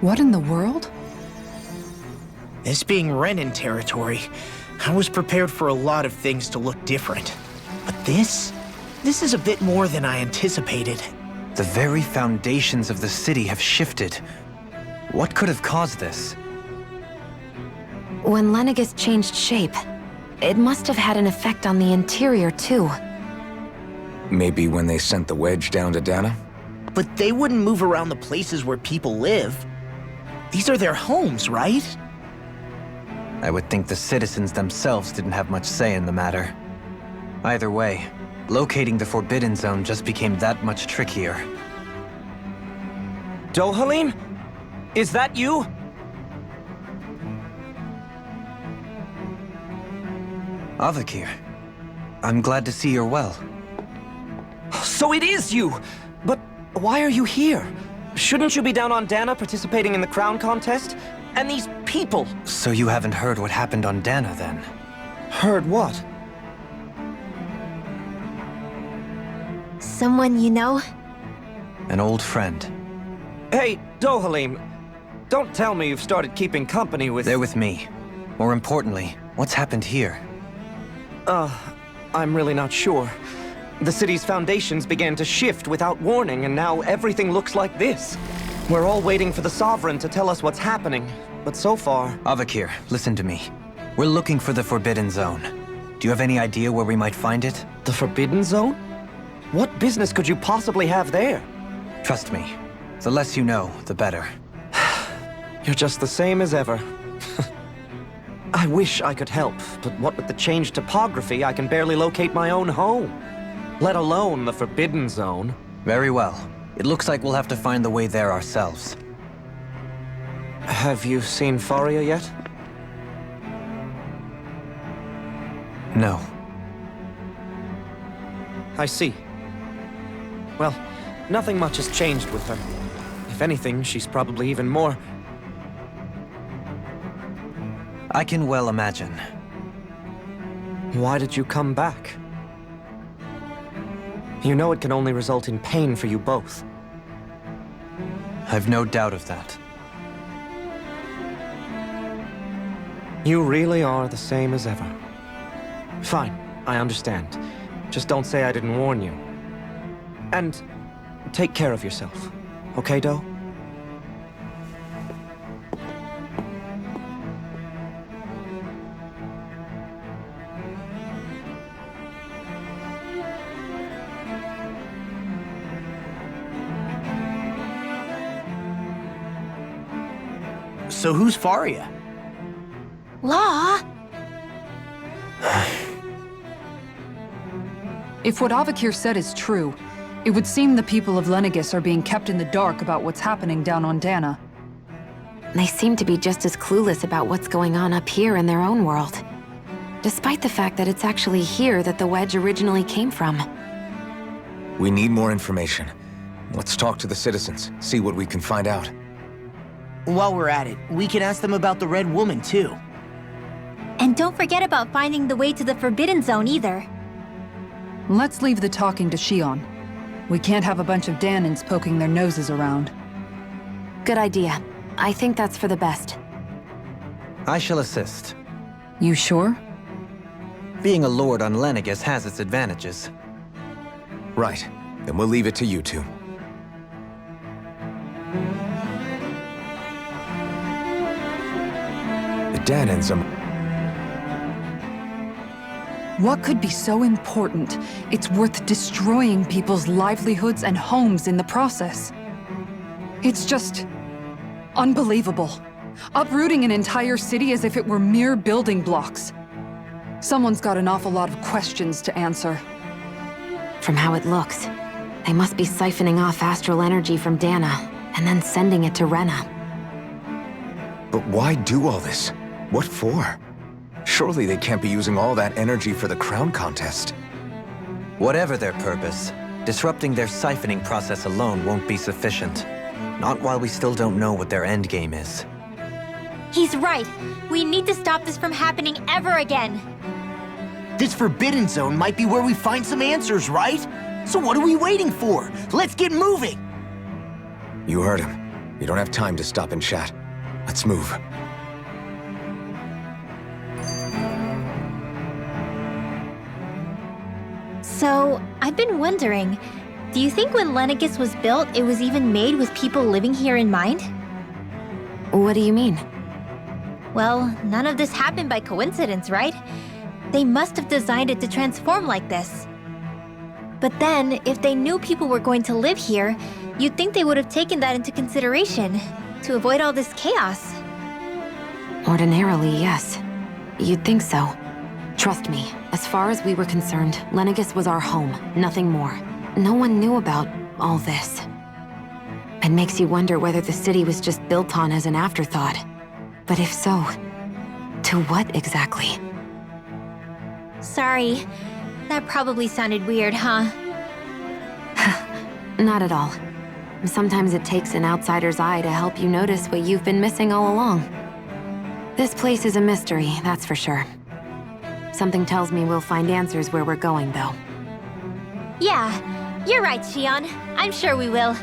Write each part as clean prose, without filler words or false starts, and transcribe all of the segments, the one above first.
What in the world? This being Renan territory, I was prepared for a lot of things to look different. But this is a bit more than I anticipated. The very foundations of the city have shifted. What could have caused this? When Lenegis changed shape, it must have had an effect on the interior too. Maybe when they sent the wedge down to Dana? But they wouldn't move around the places where people live. These are their homes, right? I would think the citizens themselves didn't have much say in the matter. Either way, locating the Forbidden Zone just became that much trickier. Dohalim? Is that you? Avakir, I'm glad to see you're well. So it is you! But why are you here? Shouldn't you be down on Dana participating in the crown contest? And these people! So you haven't heard what happened on Dana, then? Heard what? Someone you know? An old friend. Hey, Dohalim, don't tell me you've started keeping company with... They're with me. More importantly, what's happened here? I'm really not sure. The city's foundations began to shift without warning, and now everything looks like this. We're all waiting for the Sovereign to tell us what's happening, but so far... Avakir, listen to me. We're looking for the Forbidden Zone. Do you have any idea where we might find it? The Forbidden Zone? What business could you possibly have there? Trust me. The less you know, the better. You're just the same as ever. I wish I could help, but what with the changed topography, I can barely locate my own home. Let alone the Forbidden Zone. Very well. It looks like we'll have to find the way there ourselves. Have you seen Faria yet? No. I see. Well, nothing much has changed with her. If anything, she's probably even more... I can well imagine. Why did you come back? You know it can only result in pain for you both. I've no doubt of that. You really are the same as ever. Fine, I understand. Just don't say I didn't warn you. And take care of yourself. Okay, Do? So who's Faria? Law? If what Avakir said is true, it would seem the people of Lenegis are being kept in the dark about what's happening down on Dana. They seem to be just as clueless about what's going on up here in their own world. Despite the fact that it's actually here that the wedge originally came from. We need more information. Let's talk to the citizens, see what we can find out. While we're at it, we can ask them about the Red Woman, too. And don't forget about finding the way to the Forbidden Zone either. Let's leave the talking to Shion. We can't have a bunch of Danans poking their noses around. Good idea. I think that's for the best. I shall assist. You sure? Being a lord on Lenegis has its advantages. Right. Then we'll leave it to you two. The Danans are... What could be so important? It's worth destroying people's livelihoods and homes in the process. It's just... unbelievable. Uprooting an entire city as if it were mere building blocks. Someone's got an awful lot of questions to answer. From how it looks, they must be siphoning off astral energy from Dana, and then sending it to Rena. But why do all this? What for? Surely they can't be using all that energy for the crown contest. Whatever their purpose, disrupting their siphoning process alone won't be sufficient. Not while we still don't know what their endgame is. He's right. We need to stop this from happening ever again. This Forbidden Zone might be where we find some answers, right? So what are we waiting for? Let's get moving! You heard him. We don't have time to stop and chat. Let's move. So, I've been wondering, do you think when Lenegis was built, it was even made with people living here in mind? What do you mean? Well, none of this happened by coincidence, right? They must have designed it to transform like this. But then, if they knew people were going to live here, you'd think they would have taken that into consideration, to avoid all this chaos. Ordinarily, yes. You'd think so. Trust me, as far as we were concerned, Lenegis was our home, nothing more. No one knew about all this. It makes you wonder whether the city was just built on as an afterthought. But if so, to what exactly? Sorry. That probably sounded weird, huh? Not at all. Sometimes it takes an outsider's eye to help you notice what you've been missing all along. This place is a mystery, that's for sure. Something tells me we'll find answers where we're going, though. Yeah, you're right, Shion. I'm sure we will.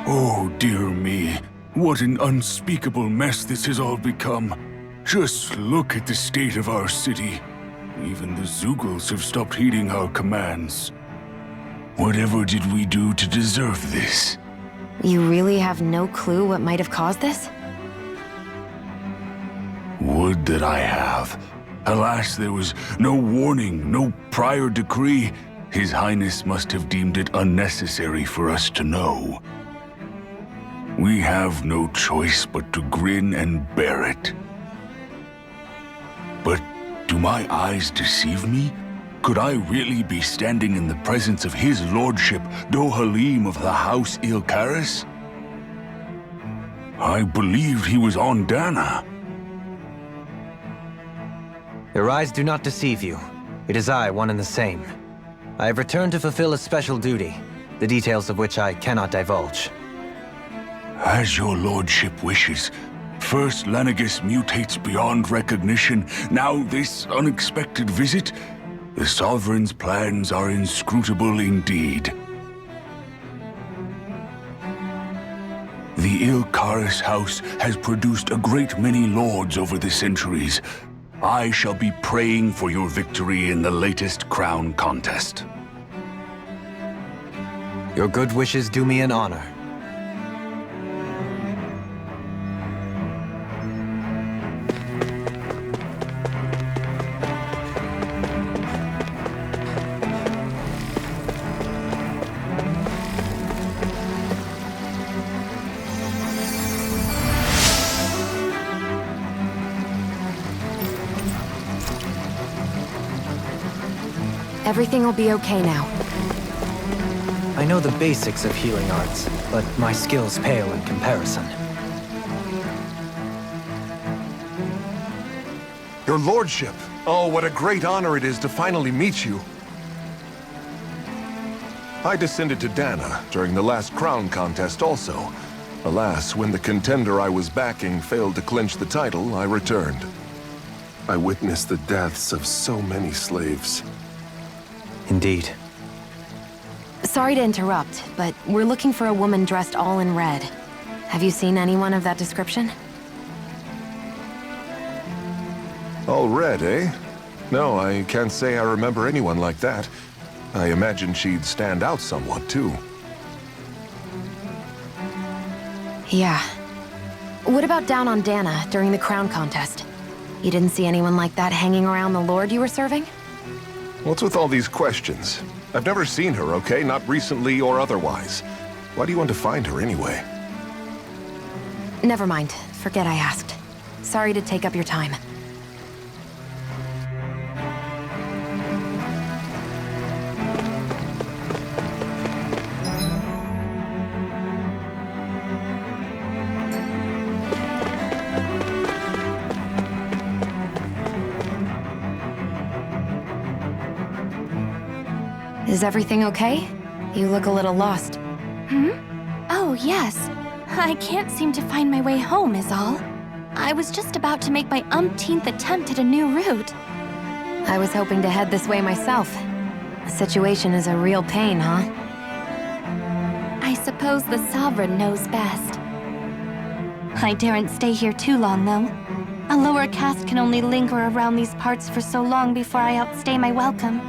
Oh, dear me. What an unspeakable mess this has all become. Just look at the state of our city. Even the Zeugles have stopped heeding our commands. Whatever did we do to deserve this? You really have no clue what might have caused this? Would that I have. Alas, there was no warning, no prior decree. His Highness must have deemed it unnecessary for us to know. We have no choice but to grin and bear it. But do my eyes deceive me? Could I really be standing in the presence of his lordship, Dohalim of the House Ilkaris? I believed he was on Dana. Your eyes do not deceive you. It is I, one and the same. I have returned to fulfill a special duty, the details of which I cannot divulge. As your lordship wishes. First Lenegis mutates beyond recognition, now this unexpected visit. The Sovereign's plans are inscrutable indeed. The Ilkaris house has produced a great many lords over the centuries. I shall be praying for your victory in the latest crown contest. Your good wishes do me an honor. Everything will be okay now. I know the basics of healing arts, but my skills pale in comparison. Your lordship! Oh, what a great honor it is to finally meet you. I descended to Dana during the last crown contest also. Alas, when the contender I was backing failed to clinch the title, I returned. I witnessed the deaths of so many slaves. Indeed. Sorry to interrupt, but we're looking for a woman dressed all in red. Have you seen anyone of that description? All red, eh? No, I can't say I remember anyone like that. I imagine she'd stand out somewhat, too. Yeah. What about down on Dana during the crown contest? You didn't see anyone like that hanging around the lord you were serving? What's with all these questions? I've never seen her, okay? Not recently or otherwise. Why do you want to find her anyway? Never mind. Forget I asked. Sorry to take up your time. Is everything okay? You look a little lost. Oh, yes. I can't seem to find my way home is all. I was just about to make my umpteenth attempt at a new route. I was hoping to head this way myself. The situation is a real pain, huh? I suppose the Sovereign knows best. I daren't stay here too long, though. A lower caste can only linger around these parts for so long before I outstay my welcome.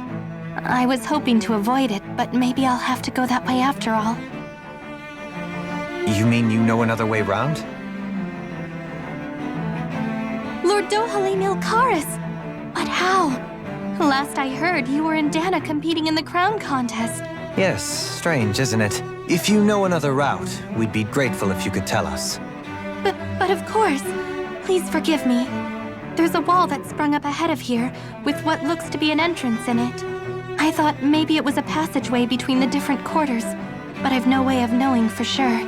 I was hoping to avoid it, but maybe I'll have to go that way after all. You mean you know another way round? Lord Dohalim Ilkaris! But how? Last I heard, you were in Dana competing in the crown contest. Yes, strange, isn't it? If you know another route, we'd be grateful if you could tell us. But of course. Please forgive me. There's a wall that sprung up ahead of here, with what looks to be an entrance in it. I thought maybe it was a passageway between the different quarters, but I've no way of knowing for sure.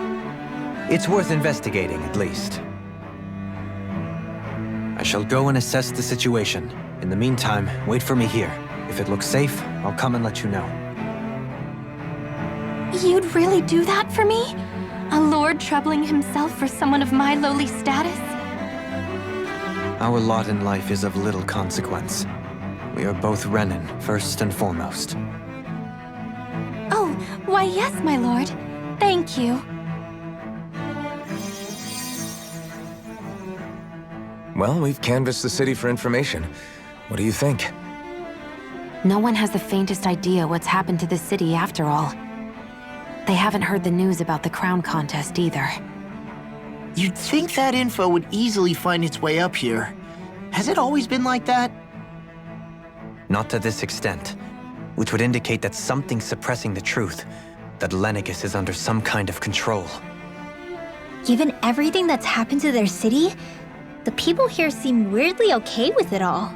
It's worth investigating, at least. I shall go and assess the situation. In the meantime, wait for me here. If it looks safe, I'll come and let you know. You'd really do that for me? A lord troubling himself for someone of my lowly status? Our lot in life is of little consequence. We are both Renan, first and foremost. Oh, why yes, my lord. Thank you. Well, we've canvassed the city for information. What do you think? No one has the faintest idea what's happened to this city after all. They haven't heard the news about the crown contest either. You'd think that info would easily find its way up here. Has it always been like that? Not to this extent, which would indicate that something's suppressing the truth, that Lenegis is under some kind of control. Given everything that's happened to their city, the people here seem weirdly okay with it all.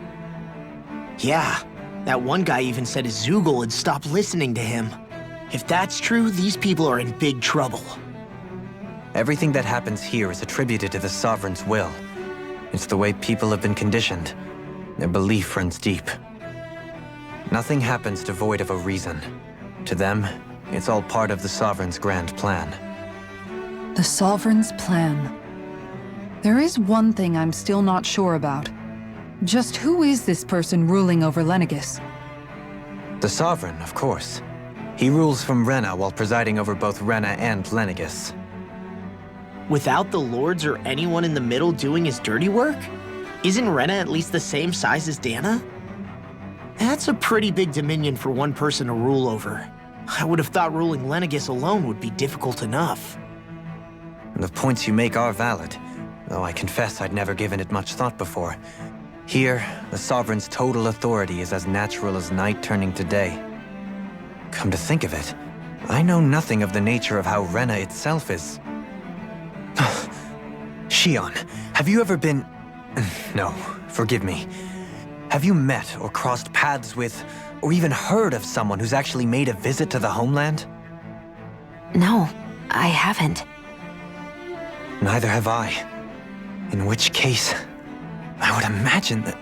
Yeah, that one guy even said his Zoogle had stopped listening to him. If that's true, these people are in big trouble. Everything that happens here is attributed to the Sovereign's will. It's the way people have been conditioned. Their belief runs deep. Nothing happens devoid of a reason. To them, it's all part of the Sovereign's grand plan. The Sovereign's plan. There is one thing I'm still not sure about. Just who is this person ruling over Lenegis? The Sovereign, of course. He rules from Rena while presiding over both Rena and Lenegis. Without the lords or anyone in the middle doing his dirty work? Isn't Rena at least the same size as Dana? That's a pretty big dominion for one person to rule over. I would have thought ruling Lenegis alone would be difficult enough. The points you make are valid, though I confess I'd never given it much thought before. Here, the Sovereign's total authority is as natural as night turning to day. Come to think of it, I know nothing of the nature of how Rena itself is. Shion, have you ever been... No, forgive me. Have you met or crossed paths with, or even heard of someone who's actually made a visit to the homeland? No, I haven't. Neither have I. In which case, I would imagine that...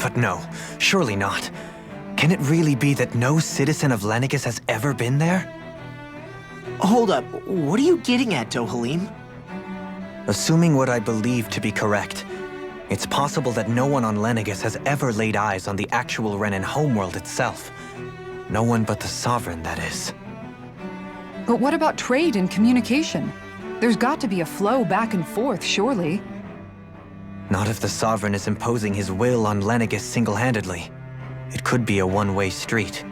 But no, surely not. Can it really be that no citizen of Lenegis has ever been there? Hold up, what are you getting at, Dohalim? Assuming what I believe to be correct, it's possible that no one on Lenegis has ever laid eyes on the actual Renan homeworld itself. No one but the Sovereign, that is. But what about trade and communication? There's got to be a flow back and forth, surely. Not if the Sovereign is imposing his will on Lenegis single-handedly. It could be a one-way street.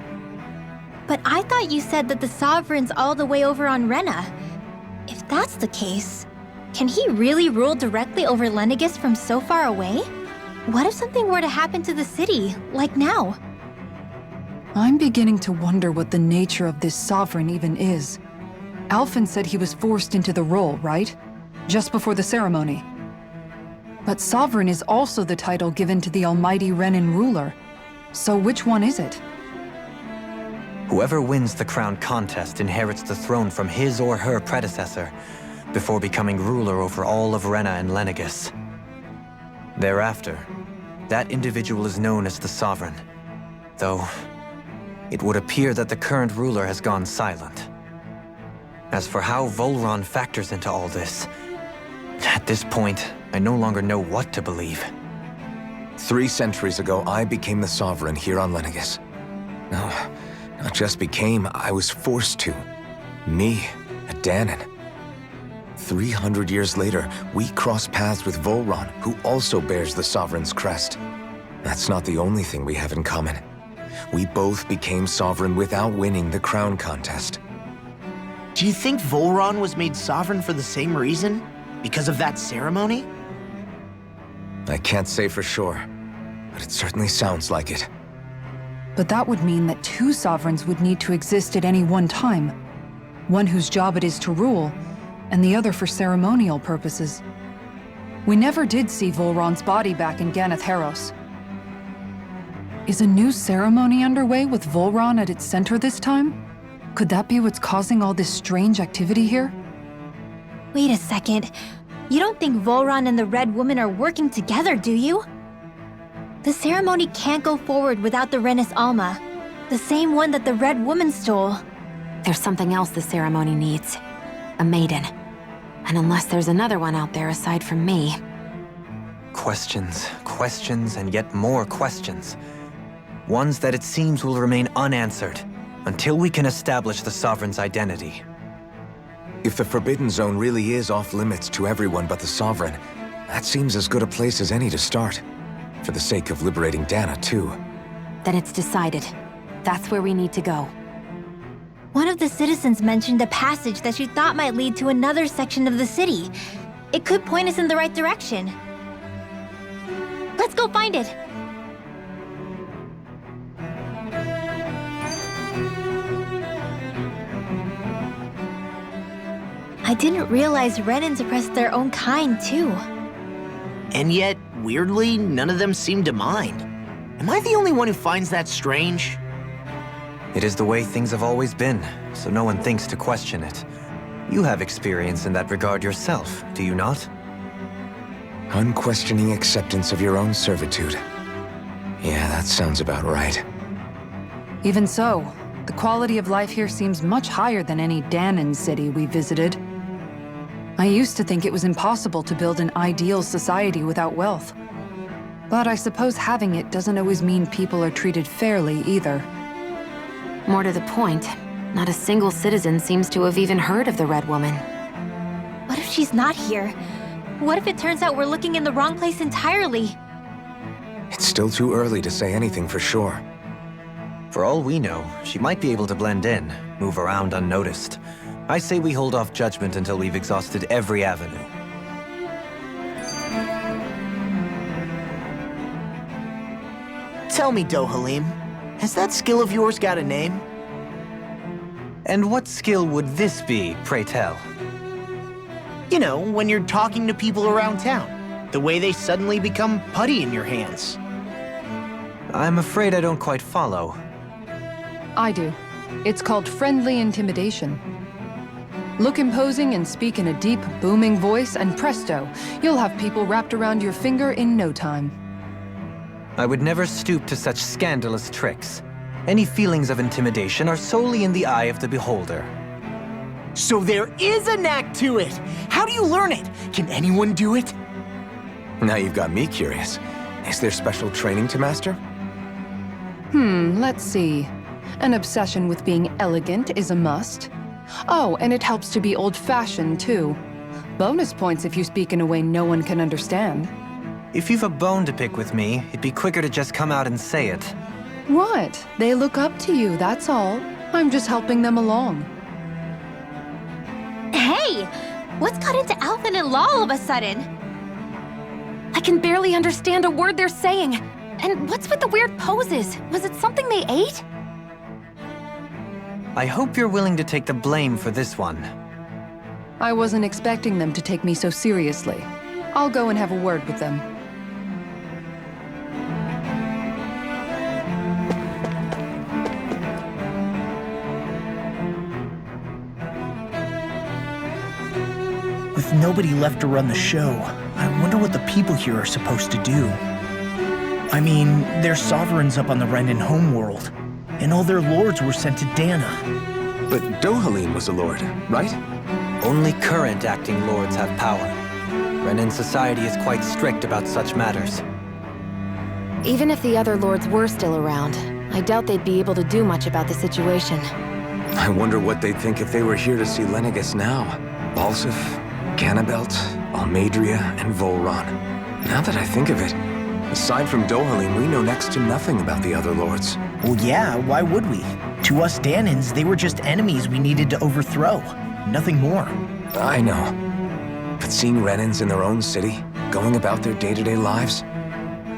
But I thought you said that the Sovereign's all the way over on Rena. If that's the case, can he really rule directly over Lenegis from so far away? What if something were to happen to the city, like now? I'm beginning to wonder what the nature of this Sovereign even is. Alphen said he was forced into the role, right? Just before the ceremony. But Sovereign is also the title given to the almighty Renan ruler. So which one is it? Whoever wins the crown contest inherits the throne from his or her predecessor, before becoming ruler over all of Rena and Lenegis. Thereafter, that individual is known as the Sovereign, though it would appear that the current ruler has gone silent. As for how Volron factors into all this, at this point, I no longer know what to believe. 3 centuries ago, I became the Sovereign here on Lenegis. No, not just became, I was forced to. Me, a Danon. 300 years later, we cross paths with Volron, who also bears the Sovereign's crest. That's not the only thing we have in common. We both became Sovereign without winning the crown contest. Do you think Volron was made sovereign for the same reason? Because of that ceremony? I can't say for sure, but it certainly sounds like it. But that would mean that 2 sovereigns would need to exist at any one time. One whose job it is to rule, and the other for ceremonial purposes. We never did see Volron's body back in Ganath Haros. Is a new ceremony underway with Volron at its center this time? Could that be what's causing all this strange activity here? Wait a second. You don't think Volron and the Red Woman are working together, do you? The ceremony can't go forward without the Renis Alma, the same one that the Red Woman stole. There's something else the ceremony needs. A maiden. And unless there's another one out there aside from me... Questions, questions, and yet more questions. Ones that it seems will remain unanswered until we can establish the Sovereign's identity. If the Forbidden Zone really is off-limits to everyone but the Sovereign, that seems as good a place as any to start. For the sake of liberating Dana, too. Then it's decided. That's where we need to go. One of the citizens mentioned a passage that she thought might lead to another section of the city. It could point us in the right direction. Let's go find it! I didn't realize Renans oppressed their own kind, too. And yet, weirdly, none of them seem to mind. Am I the only one who finds that strange? It is the way things have always been, so no one thinks to question it. You have experience in that regard yourself, do you not? Unquestioning acceptance of your own servitude. Yeah, that sounds about right. Even so, the quality of life here seems much higher than any Danon city we visited. I used to think it was impossible to build an ideal society without wealth. But I suppose having it doesn't always mean people are treated fairly either. More to the point, not a single citizen seems to have even heard of the Red Woman. What if she's not here? What if it turns out we're looking in the wrong place entirely? It's still too early to say anything for sure. For all we know, she might be able to blend in, move around unnoticed. I say we hold off judgment until we've exhausted every avenue. Tell me, Dohalim, has that skill of yours got a name? And what skill would this be, pray tell? You know, when you're talking to people around town. The way they suddenly become putty in your hands. I'm afraid I don't quite follow. I do. It's called friendly intimidation. Look imposing and speak in a deep, booming voice, and presto, you'll have people wrapped around your finger in no time. I would never stoop to such scandalous tricks. Any feelings of intimidation are solely in the eye of the beholder. So there is a knack to it! How do you learn it? Can anyone do it? Now you've got me curious. Is there special training to master? Let's see. An obsession with being elegant is a must. Oh, and it helps to be old-fashioned, too. Bonus points if you speak in a way no one can understand. If you've a bone to pick with me, it'd be quicker to just come out and say it. What? They look up to you, that's all. I'm just helping them along. Hey! What's got into Alphen and Law all of a sudden? I can barely understand a word they're saying. And what's with the weird poses? Was it something they ate? I hope you're willing to take the blame for this one. I wasn't expecting them to take me so seriously. I'll go and have a word with them. With nobody left to run the show, I wonder what the people here are supposed to do. I mean, they're sovereigns up on the Renan homeworld, and all their lords were sent to Dana. But Dohalim was a lord, right? Only current acting lords have power. Renan society is quite strict about such matters. Even if the other lords were still around, I doubt they'd be able to do much about the situation. I wonder what they'd think if they were here to see Lenegis now. Balsif, Ganabelt, Almadria, and Volron. Now that I think of it, aside from Dohalim, we know next to nothing about the other lords. Well, yeah, why would we? To us Danans, they were just enemies we needed to overthrow. Nothing more. I know. But seeing Renans in their own city, going about their day-to-day lives,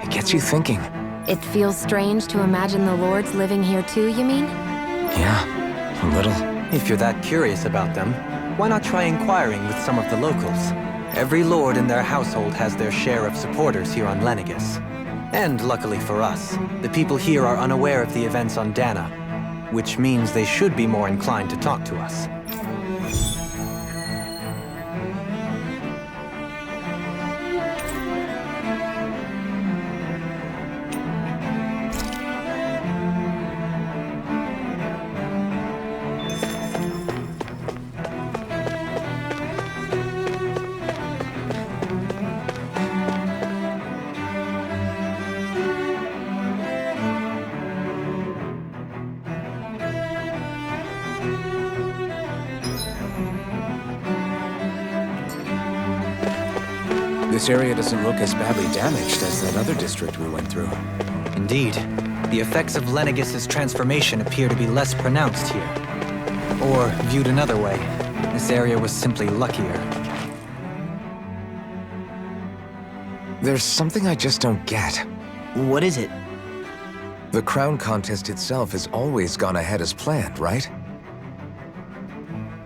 it gets you thinking. It feels strange to imagine the lords living here too, you mean? Yeah, a little. If you're that curious about them, why not try inquiring with some of the locals? Every lord in their household has their share of supporters here on Lenegis. And luckily for us, the people here are unaware of the events on Dana, which means they should be more inclined to talk to us. This area doesn't look as badly damaged as that other district we went through. Indeed, the effects of Lenegis' transformation appear to be less pronounced here. Or, viewed another way, this area was simply luckier. There's something I just don't get. What is it? The crown contest itself has always gone ahead as planned, right?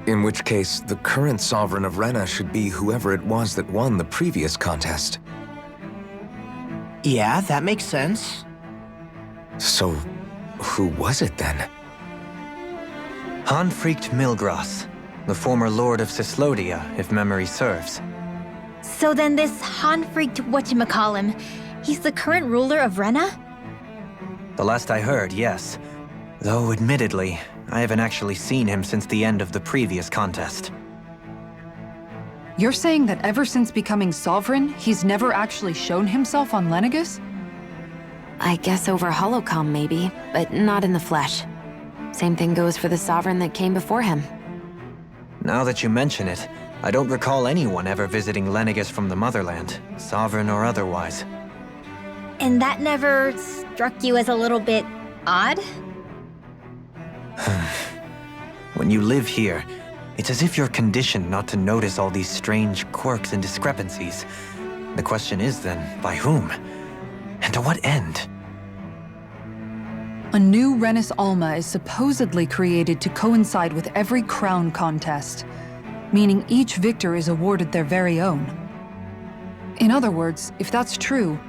In which case, the current Sovereign of Rena should be whoever it was that won the previous contest. Yeah, that makes sense. So, who was it then? Hanfried Milgras, the former Lord of Cislodia, if memory serves. So then this Hanfried whatchamacallem, he's the current ruler of Rena? The last I heard, yes. Though, admittedly, I haven't actually seen him since the end of the previous contest. You're saying that ever since becoming sovereign, he's never actually shown himself on Lenegis? I guess over holocom maybe, but not in the flesh. Same thing goes for the sovereign that came before him. Now that you mention it, I don't recall anyone ever visiting Lenegis from the motherland, sovereign or otherwise. And that never struck you as a little bit odd? When you live here, it's as if you're conditioned not to notice all these strange quirks and discrepancies. The question is then, by whom? And to what end? A new Renis Alma is supposedly created to coincide with every crown contest, meaning each victor is awarded their very own. In other words, if that's true,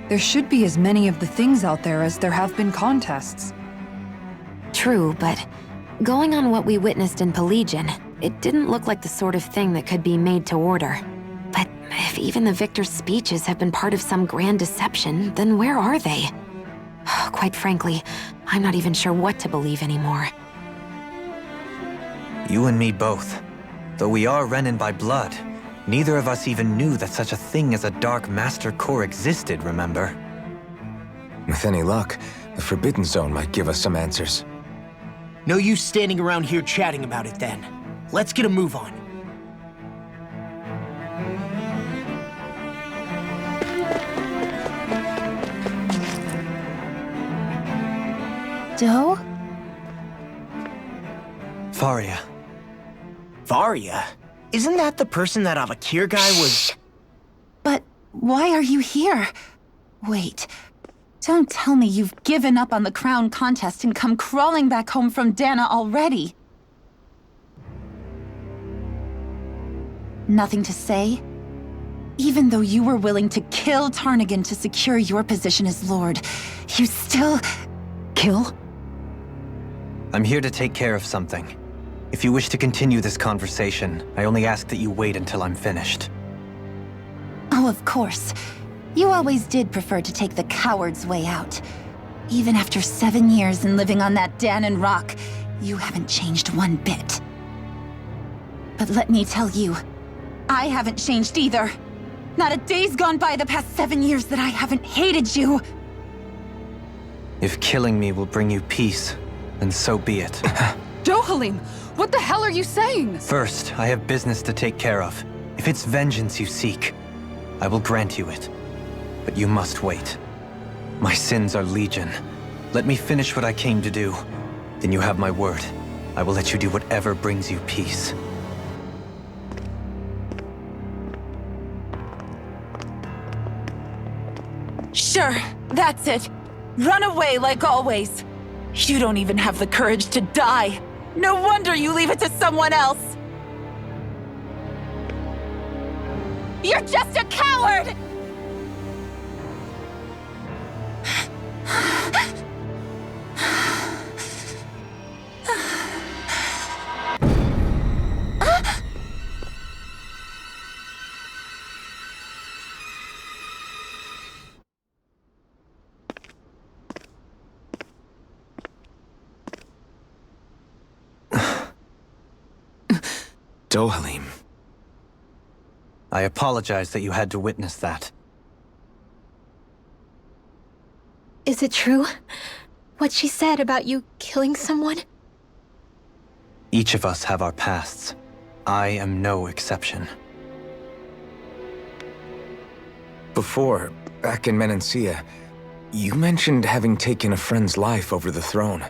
there should be as many of the things out there as there have been contests. True, but going on what we witnessed in Pelagian, it didn't look like the sort of thing that could be made to order. But if even the victor's speeches have been part of some grand deception, then where are they? Quite frankly, I'm not even sure what to believe anymore. You and me both. Though we are Renan by blood, neither of us even knew that such a thing as a Dark Master Core existed, remember? With any luck, the Forbidden Zone might give us some answers. No use standing around here chatting about it then. Let's get a move on. Doe? Faria. Varia? Isn't that the person that Avakir guy was— But why are you here? Wait. Don't tell me you've given up on the crown contest and come crawling back home from Dana already. Nothing to say? Even though you were willing to kill Tarnigan to secure your position as Lord, you still— Kill? I'm here to take care of something. If you wish to continue this conversation, I only ask that you wait until I'm finished. Oh, of course. You always did prefer to take the coward's way out. Even after 7 years and living on that Danon rock, you haven't changed one bit. But let me tell you, I haven't changed either. Not a day's gone by the past 7 years that I haven't hated you. If killing me will bring you peace, then so be it. Dohalim, what the hell are you saying? First, I have business to take care of. If it's vengeance you seek, I will grant you it. But you must wait. My sins are legion. Let me finish what I came to do. Then you have my word. I will let you do whatever brings you peace. Sure, that's it. Run away like always. You don't even have the courage to die. No wonder you leave it to someone else. You're just a coward! Dohalim. I apologize that you had to witness that. Is it true? What she said about you killing someone? Each of us have our pasts. I am no exception. Before, back in Menancia, you mentioned having taken a friend's life over the throne.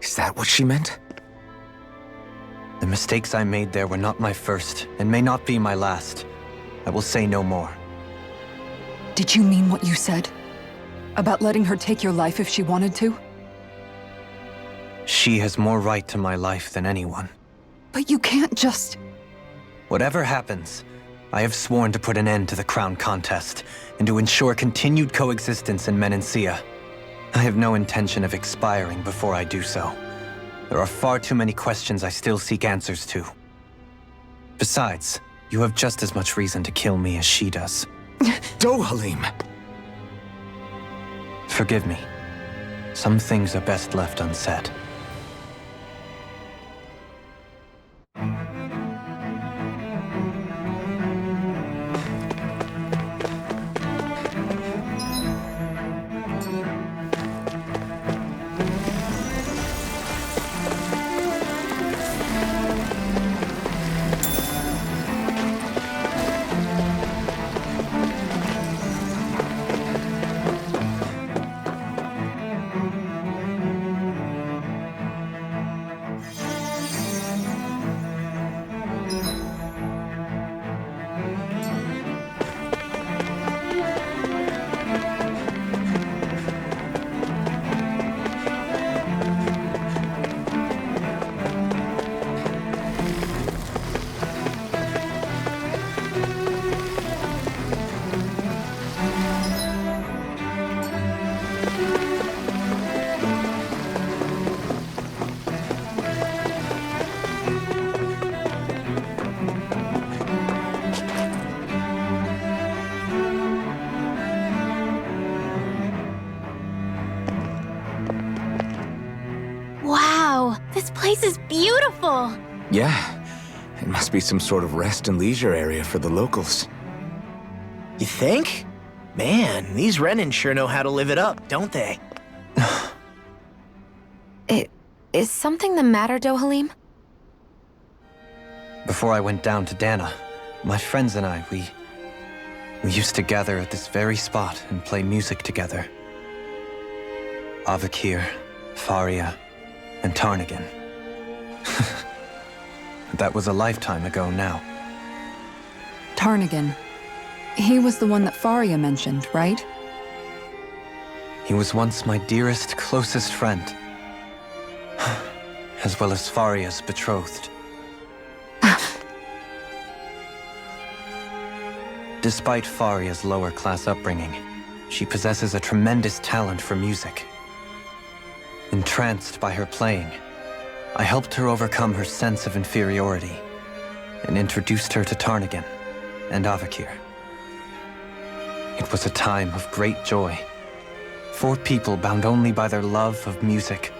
Is that what she meant? The mistakes I made there were not my first, and may not be my last. I will say no more. Did you mean what you said? About letting her take your life if she wanted to? She has more right to my life than anyone. But you can't just... Whatever happens, I have sworn to put an end to the crown contest, and to ensure continued coexistence in Menancia. I have no intention of expiring before I do so. There are far too many questions I still seek answers to. Besides, you have just as much reason to kill me as she does. Dohalim! Forgive me. Some things are best left unsaid. Wow, this place is beautiful! Yeah, it must be some sort of rest and leisure area for the locals. You think? Man, these Renan sure know how to live it up, don't they? Is something the matter, Dohalim? Before I went down to Dana, my friends and I, we used to gather at this very spot and play music together. Avakir, Faria, and Tarnigan. That was a lifetime ago now. Tarnigan. He was the one that Faria mentioned, right? He was once my dearest, closest friend. As well as Faria's betrothed. Despite Faria's lower-class upbringing, she possesses a tremendous talent for music. Entranced by her playing, I helped her overcome her sense of inferiority and introduced her to Tarnigan and Avakir. It was a time of great joy. 4 people bound only by their love of music,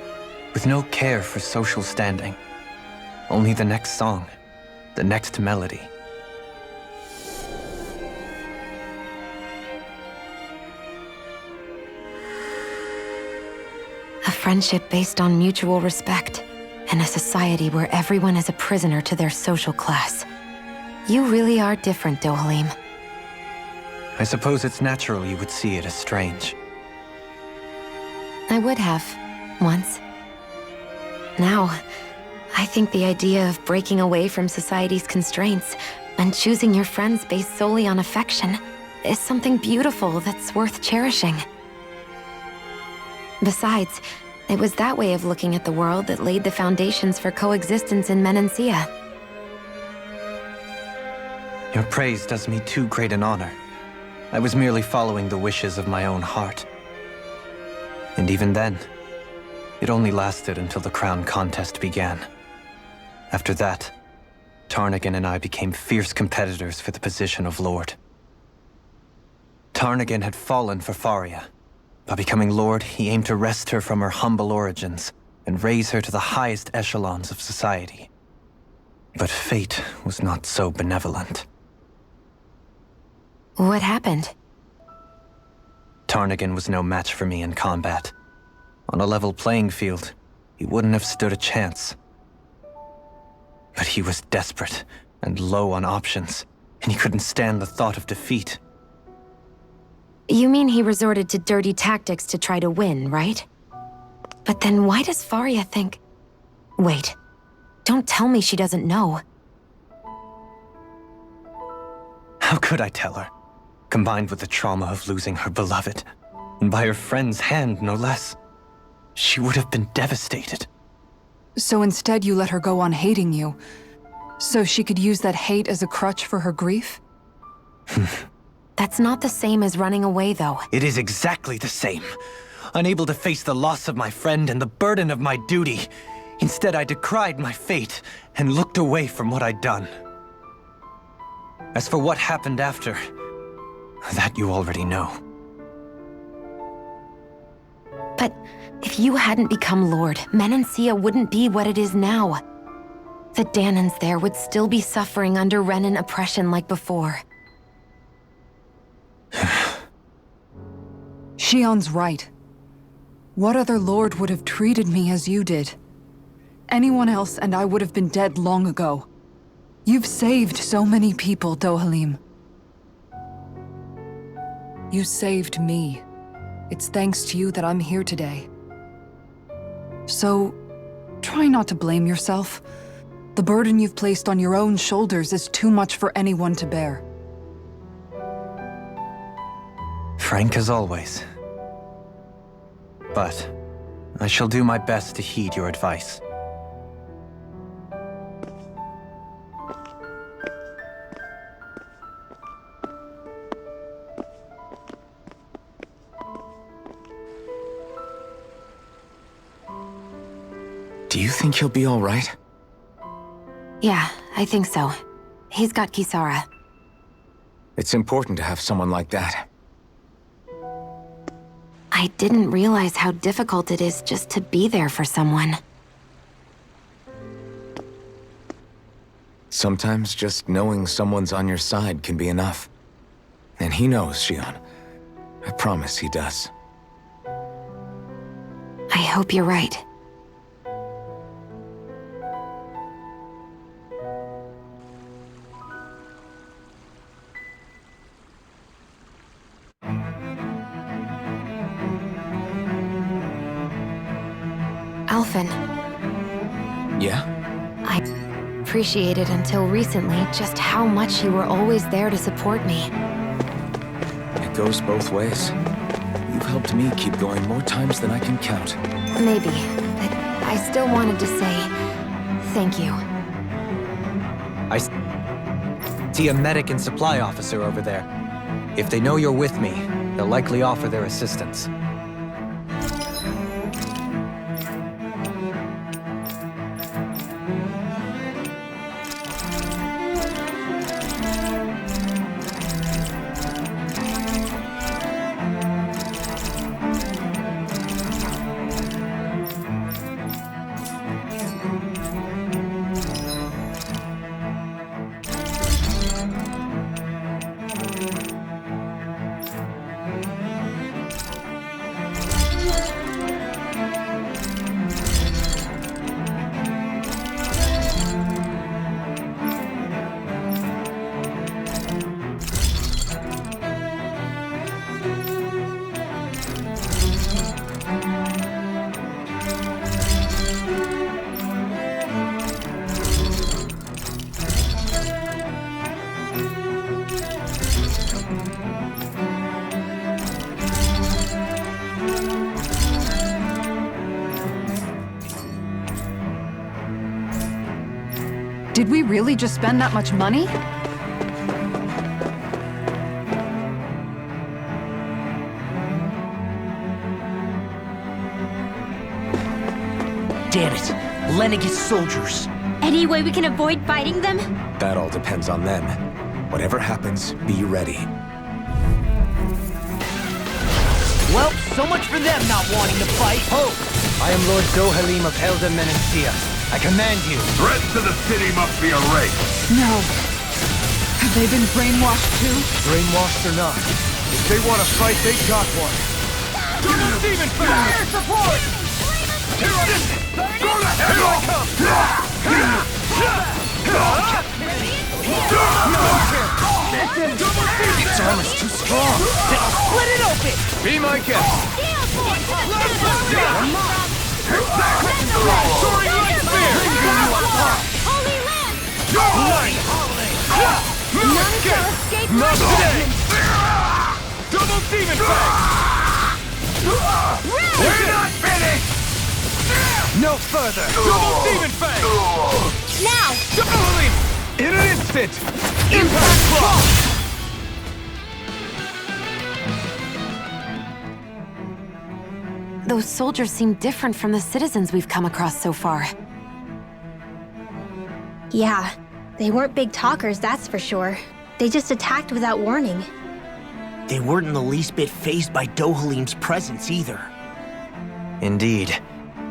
with no care for social standing. Only the next song, the next melody. friendship based on mutual respect, and a society where everyone is a prisoner to their social class. You really are different, Dohalim. I suppose it's natural you would see it as strange. I would have, once. Now, I think the idea of breaking away from society's constraints and choosing your friends based solely on affection is something beautiful that's worth cherishing. Besides, it was that way of looking at the world that laid the foundations for coexistence in Menancia. Your praise does me too great an honor. I was merely following the wishes of my own heart. And even then, it only lasted until the crown contest began. After that, Tarnagan and I became fierce competitors for the position of Lord. Tarnagan had fallen for Faria. By becoming Lord, he aimed to wrest her from her humble origins and raise her to the highest echelons of society. But fate was not so benevolent. What happened? Tarnagan was no match for me in combat. On a level playing field, he wouldn't have stood a chance. But he was desperate and low on options, and he couldn't stand the thought of defeat. You mean he resorted to dirty tactics to try to win, right? But then why does Faria think... Wait, don't tell me she doesn't know. How could I tell her? Combined with the trauma of losing her beloved, and by her friend's hand, no less, she would have been devastated. So instead you let her go on hating you, so she could use that hate as a crutch for her grief? That's not the same as running away, though. It is exactly the same. Unable to face the loss of my friend and the burden of my duty, instead I decried my fate and looked away from what I'd done. As for what happened after, that you already know. But if you hadn't become Lord, Menancia wouldn't be what it is now. The Danans there would still be suffering under Renan oppression like before. Shion's right. What other lord would have treated me as you did? Anyone else and I would have been dead long ago. You've saved so many people, Dohalim. You saved me. It's thanks to you that I'm here today. So, try not to blame yourself. The burden you've placed on your own shoulders is too much for anyone to bear. Frank as always. But I shall do my best to heed your advice. Do you think he'll be all right? Yeah, I think so. He's got Kisara. It's important to have someone like that. I didn't realize how difficult it is just to be there for someone. Sometimes just knowing someone's on your side can be enough. And he knows, Shion. I promise he does. I hope you're right. Alphen. Yeah? I appreciated until recently just how much you were always there to support me. It goes both ways. You've helped me keep going more times than I can count. Maybe, but I still wanted to say thank you. I see a medic and supply officer over there. If they know you're with me, they'll likely offer their assistance. Did we really just spend that much money? Damn it! Lenegis soldiers! Any way we can avoid fighting them? That all depends on them. Whatever happens, be ready. Well, so much for them not wanting to fight. Ho! I am Lord Dohalim of Helda Menencia. I command you. Threat to the city must be erased. No. Have they been brainwashed too? Brainwashed or not, if they want to fight, they got one. Demon Fire support! Go to hell! Its armor's too strong. Split it open! Be my guest. Soaring light spear! Holy Land! None shall escape Not my today. Double demon fang. We're not finished! No further. Double demon fang. Now! Doubling in an instant. Impact block. Those soldiers seem different from the citizens we've come across so far. Yeah, they weren't big talkers, that's for sure. They just attacked without warning. They weren't in the least bit fazed by Dohalim's presence either. Indeed.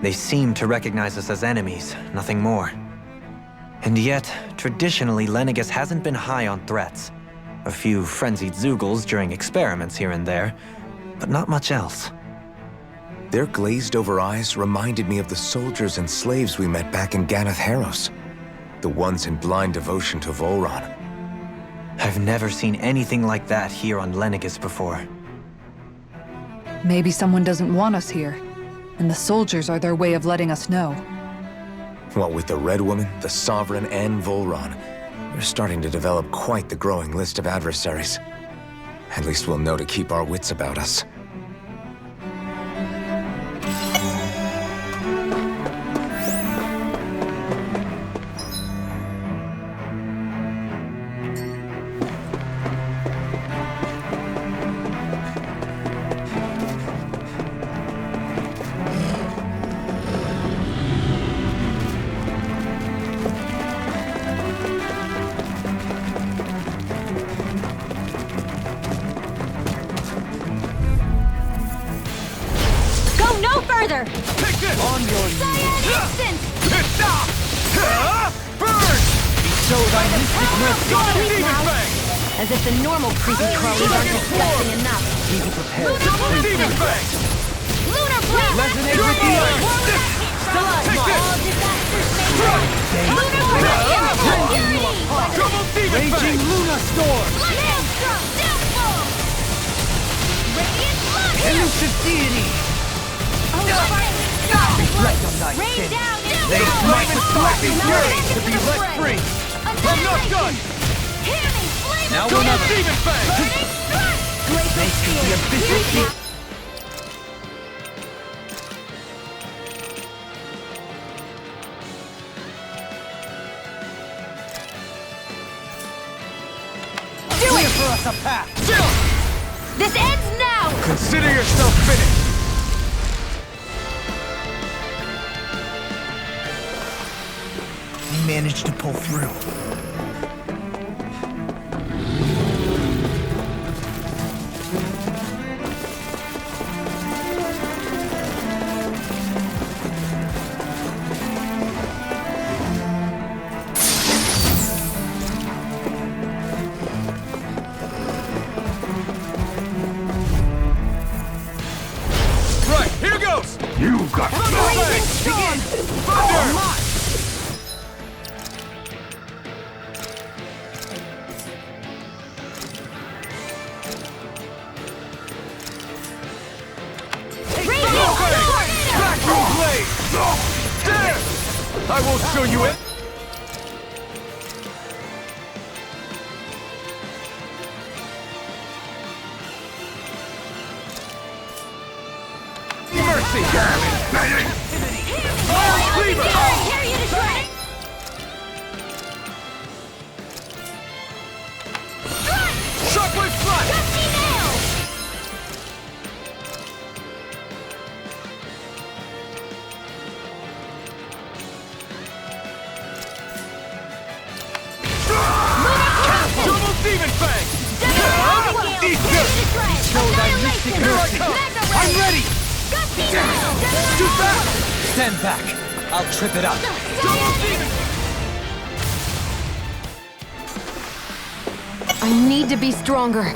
They seem to recognize us as enemies, nothing more. And yet, traditionally, Lenegis hasn't been high on threats. A few frenzied Zeugles during experiments here and there, but not much else. Their glazed-over eyes reminded me of the soldiers and slaves we met back in Ganath Haros. The ones in blind devotion to Volron. I've never seen anything like that here on Lenegis before. Maybe someone doesn't want us here, and the soldiers are their way of letting us know. What with the Red Woman, the Sovereign, and Volron, we're starting to develop quite the growing list of adversaries. At least we'll know to keep our wits about us. Further! Take this! On your Cyan instant! Burn! Show thy mystic mercy! Please now. Fang! As if the normal creepy crawlies aren't disgusting enough. Be prepared. Lunar Demon Fang! Lunar blast! Resonate with the earth! Take this! All disasters made right. Lunar blast! Double demon Raging fang! Luna Storm! Maelstrom! Downfall! Radiant launcher! Elusive Deity! Reflect on thy Rain sins. down They smite with slapping fury to be let free! I'm not done! Now another demon fang! Make the abyssal deep. Clear for us a path! This ends now! Consider yourself finished! We managed to pull through. Right, here goes! You got Thunder Fang! Thunder! Backroom blade! There! I won't show you it! Mercy! Fire Cleaver! Show thy mystic mercy! I'm ready! Too fast! Stand back! I'll trip it up! I need to be stronger.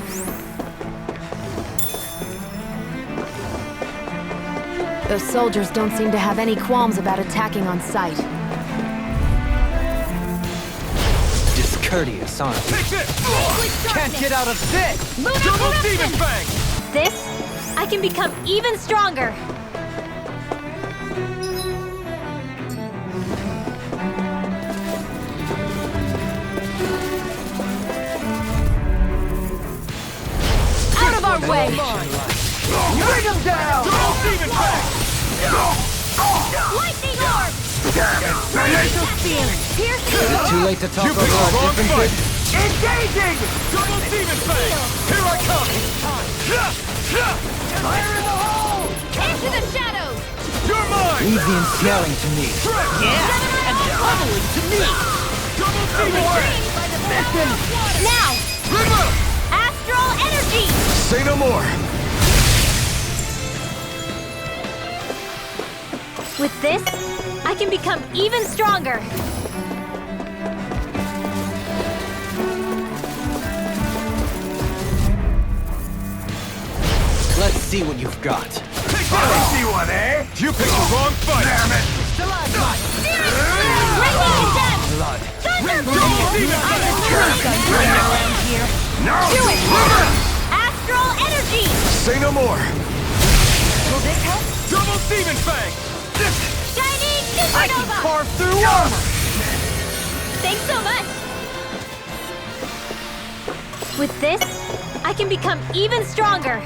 Those soldiers don't seem to have any qualms about attacking on sight. Discourteous, aren't you? Can't get out of this! Double Demon Fang! This, I can become even stronger. Out of our way! Bring him down! Double Demon Fang! Lightning Orb! Is it too late to talk over our differences? Engaging! Double Demon Fang! Here I come! Fire in the hole! Into the shadows! You're mine! Leave the ensnaring to me. Yeah, and pummeling to me! Double Demon Fang! Now! Astral Energy! Say no more! With this, I can become even stronger. Let's see what you've got. See one, eh? You picked the wrong fight! Damn it! Lightning Gem! Blood. Around here. No! Do it! Astral Energy! Say no more! Will this help? Double Demon Fang! Shiny I can Supernova! carve through armor! Thanks so much! With this, I can become even stronger.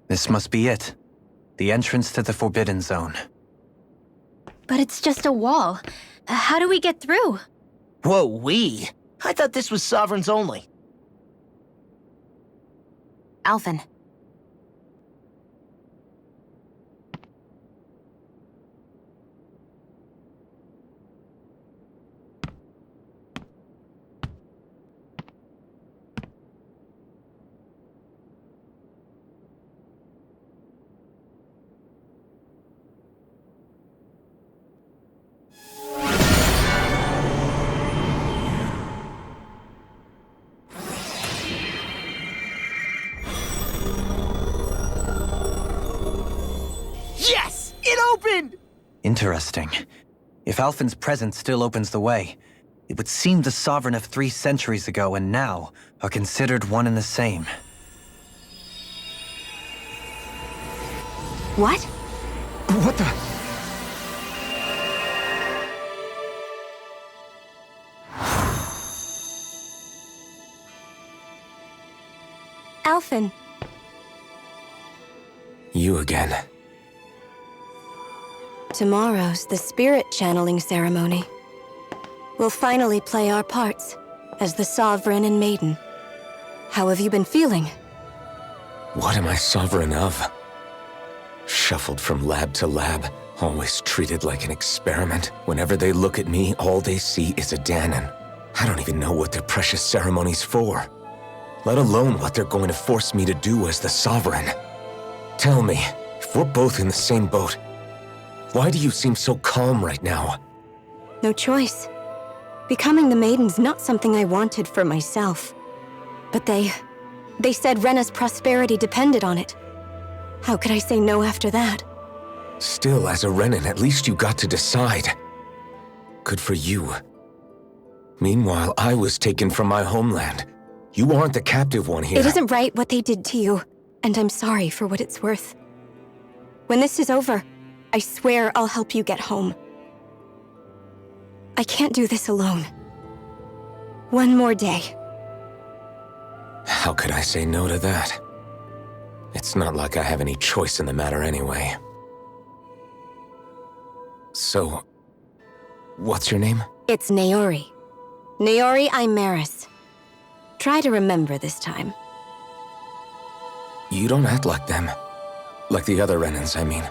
This must be it. The entrance to the Forbidden Zone. But it's just a wall. How do we get through? Whoa, we? I thought this was Sovereigns only. Alphen. Yes! It opened! Interesting. If Alphen's presence still opens the way, it would seem the Sovereign of 3 centuries ago and now are considered one and the same. What? What the? Alphen. You again. Tomorrow's the spirit channeling ceremony. We'll finally play our parts as the Sovereign and Maiden. How have you been feeling? What am I sovereign of? Shuffled from lab to lab, always treated like an experiment. Whenever they look at me, all they see is a Danon. I don't even know what their precious ceremony's for, let alone what they're going to force me to do as the Sovereign. Tell me, if we're both in the same boat, why do you seem so calm right now? No choice. Becoming the Maiden's not something I wanted for myself. But they said Rena's prosperity depended on it. How could I say no after that? Still, as a Renan, at least you got to decide. Good for you. Meanwhile, I was taken from my homeland. You aren't the captive one here. It isn't right what they did to you, and I'm sorry for what it's worth. When this is over, I swear I'll help you get home. I can't do this alone. One more day. How could I say no to that? It's not like I have any choice in the matter anyway. So, What's your name? It's Naori. Naori Imaris. Try to remember this time. You don't act like them. Like the other Renans, I mean.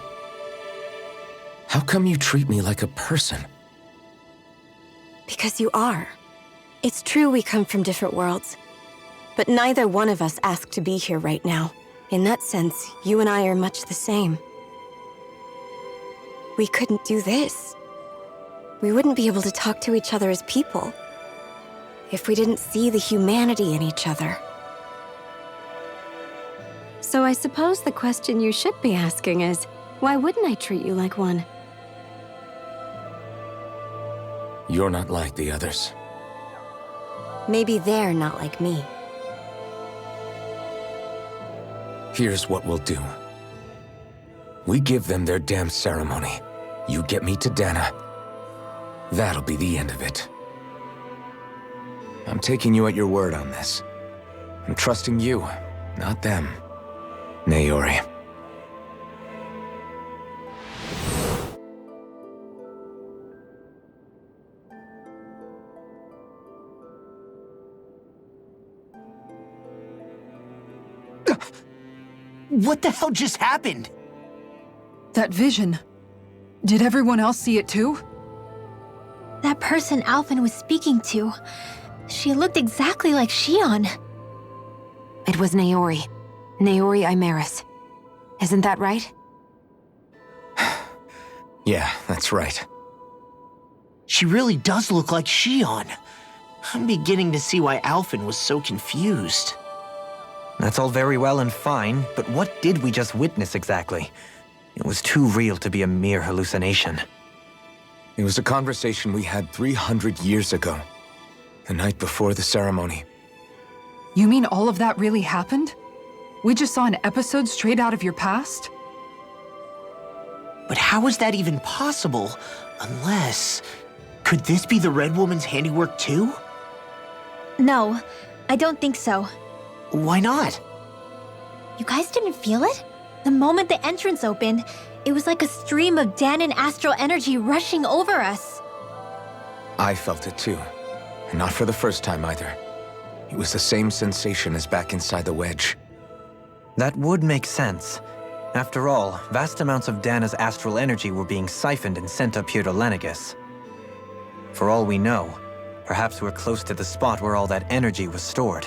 How come you treat me like a person? Because you are. It's true we come from different worlds. But neither one of us asked to be here right now. In that sense, you and I are much the same. We couldn't do this. We wouldn't be able to talk to each other as people if we didn't see the humanity in each other. So I suppose the question you should be asking is, why wouldn't I treat you like one? You're not like the others. Maybe they're not like me. Here's what we'll do. We give them their damn ceremony. You get me to Dana. That'll be the end of it. I'm taking you at your word on this. I'm trusting you, not them. Naori. What the hell just happened? That vision. Did everyone else see it too? That person Alphen was speaking to, she looked exactly like Shion. It was Naori. Naori Imaris. Isn't that right? Yeah, that's right. She really does look like Shion. I'm beginning to see why Alphen was so confused. That's all very well and fine, but what did we just witness exactly? It was too real to be a mere hallucination. It was a conversation we had 300 years ago. The night before the ceremony. You mean all of that really happened? We just saw an episode straight out of your past? But how is that even possible? Unless... Could this be the Red Woman's handiwork too? No, I don't think so. Why not? You guys didn't feel it? The moment the entrance opened, it was like a stream of Danon astral energy rushing over us. I felt it too. And not for the first time either. It was the same sensation as back inside the wedge. That would make sense. After all, vast amounts of Dana's astral energy were being siphoned and sent up here to Lenegis. For all we know, perhaps we're close to the spot where all that energy was stored.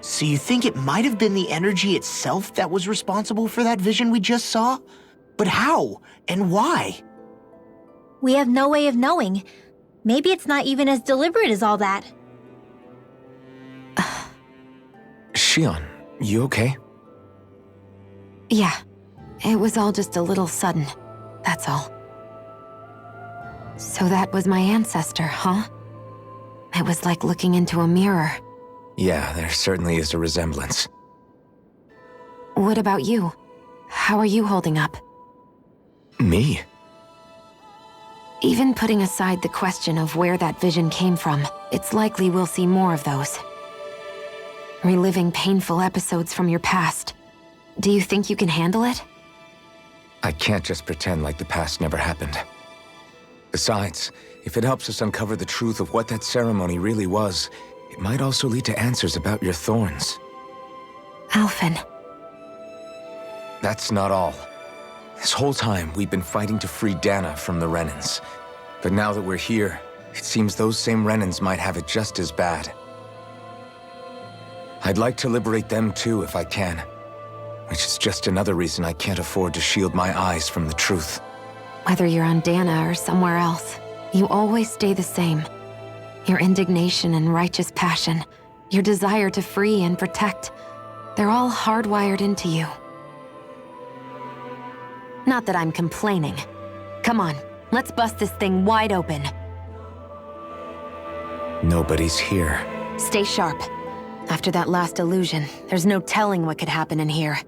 So you think it might have been the energy itself that was responsible for that vision we just saw? But how? And why? We have no way of knowing. Maybe it's not even as deliberate as all that. Shion, you okay? Yeah. It was all just a little sudden. That's all. So that was my ancestor, huh? It was like looking into a mirror. Yeah, there certainly is a resemblance. What about you? How are you holding up? Me? Even putting aside the question of where that vision came from, it's likely we'll see more of those. Reliving painful episodes from your past. Do you think you can handle it? I can't just pretend like the past never happened. Besides, if it helps us uncover the truth of what that ceremony really was, it might also lead to answers about your thorns. Alphen. That's not all. This whole time, we've been fighting to free Dana from the Renans. But now that we're here, it seems those same Renans might have it just as bad. I'd like to liberate them too if I can. Which is just another reason I can't afford to shield my eyes from the truth. Whether you're on Dana or somewhere else, you always stay the same. Your indignation and righteous passion, your desire to free and protect, they're all hardwired into you. Not that I'm complaining. Come on, let's bust this thing wide open. Nobody's here. Stay sharp. After that last illusion, there's no telling what could happen in here.